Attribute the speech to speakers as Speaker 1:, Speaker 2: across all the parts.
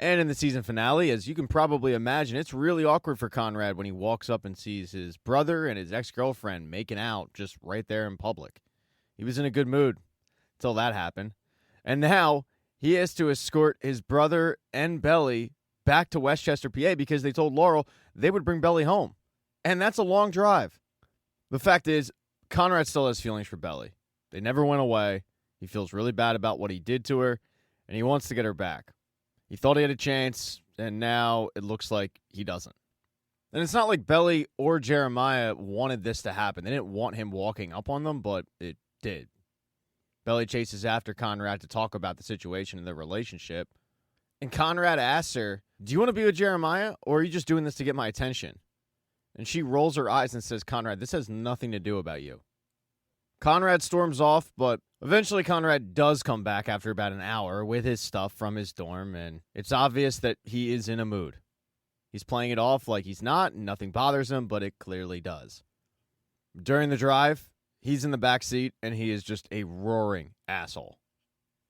Speaker 1: And in the season finale, as you can probably imagine, it's really awkward for Conrad when he walks up and sees his brother and his ex-girlfriend making out just right there in public. He was in a good mood until that happened. And now he has to escort his brother and Belly back to Westchester, PA, because they told Laurel they would bring Belly home. And that's a long drive. The fact is, Conrad still has feelings for Belly. They never went away. He feels really bad about what he did to her, and he wants to get her back. He thought he had a chance, and now it looks like he doesn't. And it's not like Belly or Jeremiah wanted this to happen. They didn't want him walking up on them, but it did. Belly chases after Conrad to talk about the situation in their relationship. And Conrad asks her, "Do you want to be with Jeremiah, or are you just doing this to get my attention?" And she rolls her eyes and says, "Conrad, this has nothing to do about you." Conrad storms off, but eventually Conrad does come back after about an hour with his stuff from his dorm, and it's obvious that he is in a mood. He's playing it off like he's not, and nothing bothers him, but it clearly does. During the drive, he's in the back seat, and he is just a roaring asshole.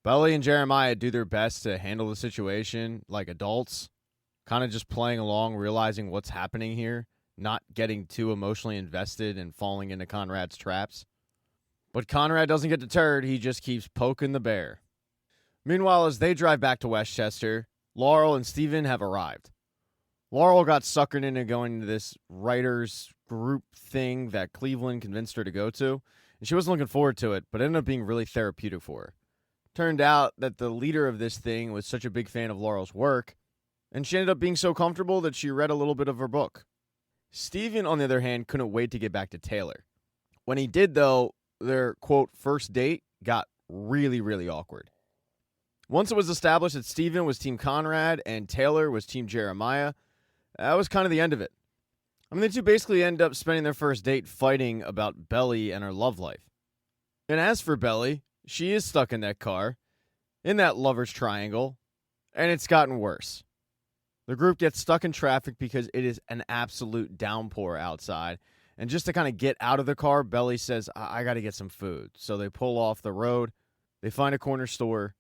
Speaker 1: Belly and Jeremiah do their best to handle the situation like adults, kind of just playing along, realizing what's happening here, not getting too emotionally invested and falling into Conrad's traps. But Conrad doesn't get deterred. He just keeps poking the bear. Meanwhile, as they drive back to Westchester, Laurel and Steven have arrived. Laurel got suckered into going to this writers group thing that Cleveland convinced her to go to, and she wasn't looking forward to it, but it ended up being really therapeutic for her. Turned out that the leader of this thing was such a big fan of Laurel's work, and she ended up being so comfortable that she read a little bit of her book. Steven, on the other hand, couldn't wait to get back to Taylor. When he did, though, their, quote, first date got really, really awkward. Once it was established that Steven was Team Conrad and Taylor was Team Jeremiah, that was kind of the end of it. I mean, the two basically end up spending their first date fighting about Belly and her love life. And as for Belly, she is stuck in that car, in that lover's triangle, and it's gotten worse. The group gets stuck in traffic because it is an absolute downpour outside. And just to kind of get out of the car, Belly says, I got to get some food. So they pull off the road. They find a corner store.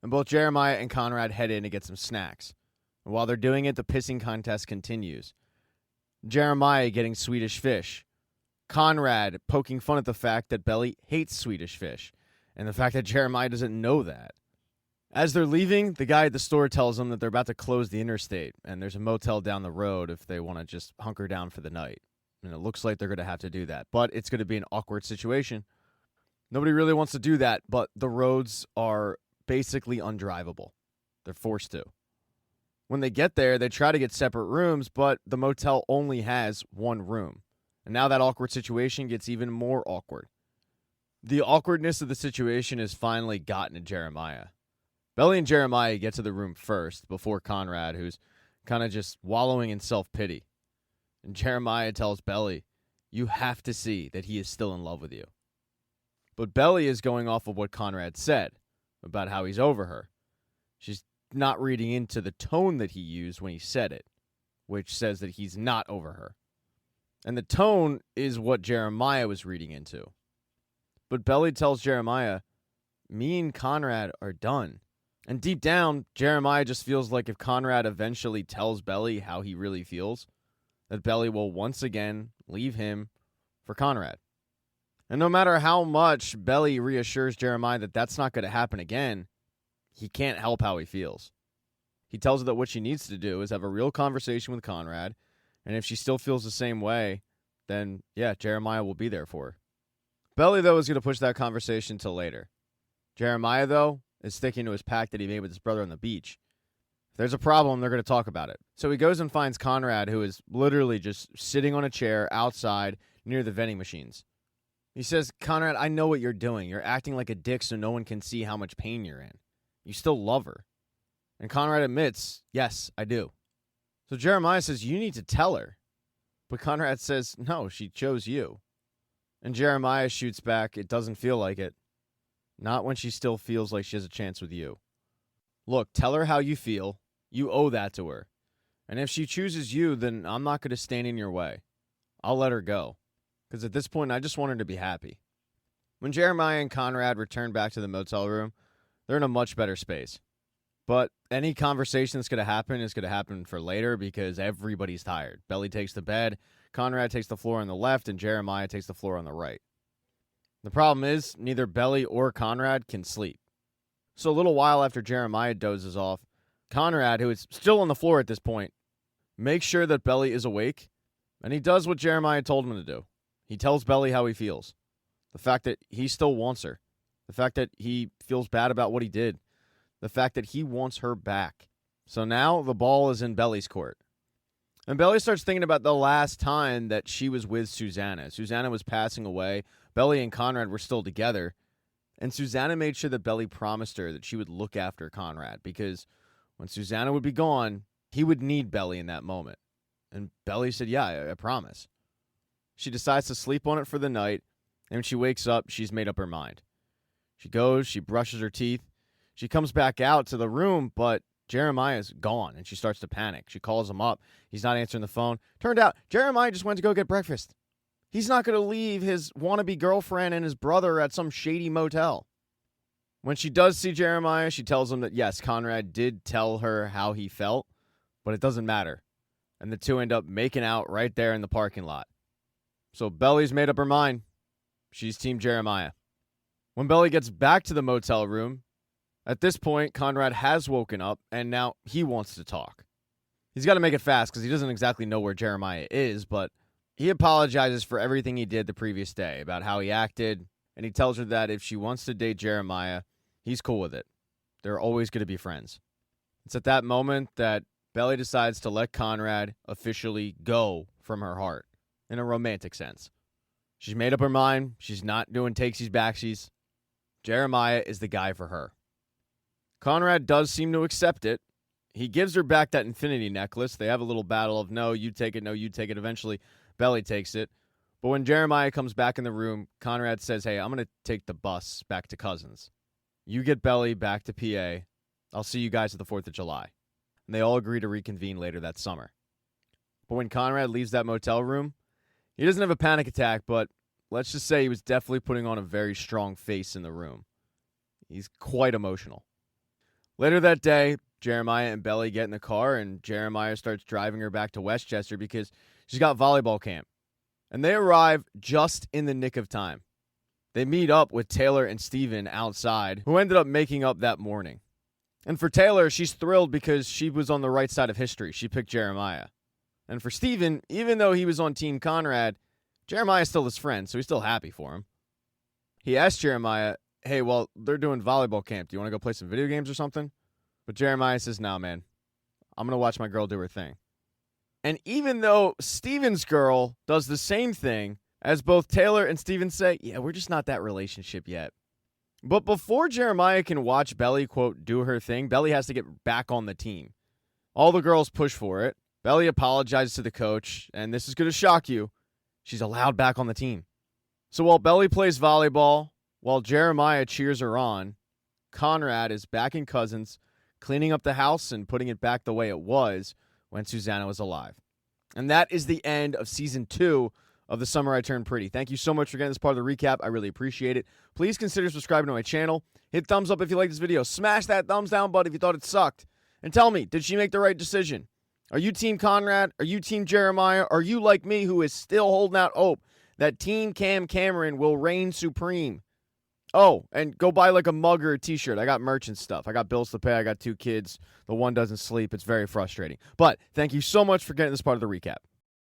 Speaker 1: And both Jeremiah and Conrad head in to get some snacks. And while they're doing it, the pissing contest continues. Jeremiah getting Swedish fish. Conrad poking fun at the fact that Belly hates Swedish fish. And the fact that Jeremiah doesn't know that. As they're leaving, the guy at the store tells them that they're about to close the interstate. And there's a motel down the road if they want to just hunker down for the night. And it looks like they're going to have to do that. But it's going to be an awkward situation. Nobody really wants to do that, but the roads are basically undrivable. They're forced to. When they get there, they try to get separate rooms, but the motel only has one room. And now that awkward situation gets even more awkward. The awkwardness of the situation has finally gotten to Jeremiah. Belly and Jeremiah get to the room first, before Conrad, who's kind of just wallowing in self-pity. And Jeremiah tells Belly, "You have to see that he is still in love with you." But Belly is going off of what Conrad said about how he's over her. She's not reading into the tone that he used when he said it, which says that he's not over her. And the tone is what Jeremiah was reading into. But Belly tells Jeremiah, "Me and Conrad are done." And deep down, Jeremiah just feels like if Conrad eventually tells Belly how he really feels, that Belly will once again leave him for Conrad. And no matter how much Belly reassures Jeremiah that that's not going to happen again, he can't help how he feels. He tells her that what she needs to do is have a real conversation with Conrad, and if she still feels the same way, then, yeah, Jeremiah will be there for her. Belly, though, is going to push that conversation till later. Jeremiah, though, is sticking to his pact that he made with his brother on the beach. If there's a problem, they're going to talk about it. So he goes and finds Conrad, who is literally just sitting on a chair outside near the vending machines. He says, "Conrad, I know what you're doing. You're acting like a dick so no one can see how much pain you're in. You still love her." And Conrad admits, "Yes, I do." So Jeremiah says, "You need to tell her." But Conrad says, "No, she chose you." And Jeremiah shoots back, "It doesn't feel like it. Not when she still feels like she has a chance with you. Look, tell her how you feel. You owe that to her. And if she chooses you, then I'm not going to stand in your way. I'll let her go. Because at this point, I just want her to be happy." When Jeremiah and Conrad return back to the motel room, they're in a much better space. But any conversation that's going to happen is going to happen for later because everybody's tired. Belly takes the bed, Conrad takes the floor on the left, and Jeremiah takes the floor on the right. The problem is neither Belly or Conrad can sleep. So a little while after Jeremiah dozes off, Conrad, who is still on the floor at this point, makes sure that Belly is awake, and he does what Jeremiah told him to do. He tells Belly how he feels. The fact that he still wants her. The fact that he feels bad about what he did. The fact that he wants her back. So now the ball is in Belly's court. And Belly starts thinking about the last time that she was with Susanna. Susanna was passing away. Belly and Conrad were still together. And Susanna made sure that Belly promised her that she would look after Conrad because when Susanna would be gone, he would need Belly in that moment. And Belly said, yeah, I promise. She decides to sleep on it for the night. And when she wakes up, she's made up her mind. She goes, she brushes her teeth. She comes back out to the room, but Jeremiah's gone, and she starts to panic. She calls him up. He's not answering the phone. Turned out, Jeremiah just went to go get breakfast. He's not going to leave his wannabe girlfriend and his brother at some shady motel. When she does see Jeremiah, she tells him that, yes, Conrad did tell her how he felt, but it doesn't matter. And the two end up making out right there in the parking lot. So Belly's made up her mind. She's Team Jeremiah. When Belly gets back to the motel room, at this point, Conrad has woken up, and now he wants to talk. He's got to make it fast because he doesn't exactly know where Jeremiah is, but he apologizes for everything he did the previous day, about how he acted, and he tells her that if she wants to date Jeremiah, he's cool with it. They're always going to be friends. It's at that moment that Belly decides to let Conrad officially go from her heart, in a romantic sense. She's made up her mind. She's not doing takesies backsies. Jeremiah is the guy for her. Conrad does seem to accept it. He gives her back that infinity necklace. They have a little battle of no, you take it, no, you take it. Eventually, Belly takes it. But when Jeremiah comes back in the room, Conrad says, hey, I'm going to take the bus back to Cousins. You get Belly back to PA. I'll see you guys at the 4th of July. And they all agree to reconvene later that summer. But when Conrad leaves that motel room, he doesn't have a panic attack, but let's just say he was definitely putting on a very strong face in the room. He's quite emotional. Later that day, Jeremiah and Belly get in the car, and Jeremiah starts driving her back to Westchester because she's got volleyball camp. And they arrive just in the nick of time. They meet up with Taylor and Steven outside, who ended up making up that morning. And for Taylor, she's thrilled because she was on the right side of history. She picked Jeremiah. And for Steven, even though he was on Team Conrad, Jeremiah's still his friend, so he's still happy for him. He asked Jeremiah, hey, well, they're doing volleyball camp. Do you want to go play some video games or something? But Jeremiah says, no, man. I'm going to watch my girl do her thing. And even though Steven's girl does the same thing, as both Taylor and Steven say, yeah, we're just not that relationship yet. But before Jeremiah can watch Belly, quote, do her thing, Belly has to get back on the team. All the girls push for it. Belly apologizes to the coach, and this is going to shock you. She's allowed back on the team. So while Belly plays volleyball, while Jeremiah cheers her on, Conrad is back in Cousins, cleaning up the house and putting it back the way it was when Susanna was alive. And that is the end of Season 2 of The Summer I Turned Pretty. Thank you so much for getting this part of the recap. I really appreciate it. Please consider subscribing to my channel. Hit thumbs up if you like this video. Smash that thumbs down button if you thought it sucked. And tell me, did she make the right decision? Are you Team Conrad? Are you Team Jeremiah? Are you like me who is still holding out hope that Team Cam Cameron will reign supreme? Oh, and go buy like a mug or a t-shirt. I got merch and stuff. I got bills to pay. I got 2 kids. The one doesn't sleep. It's very frustrating. But thank you so much for getting this part of the recap.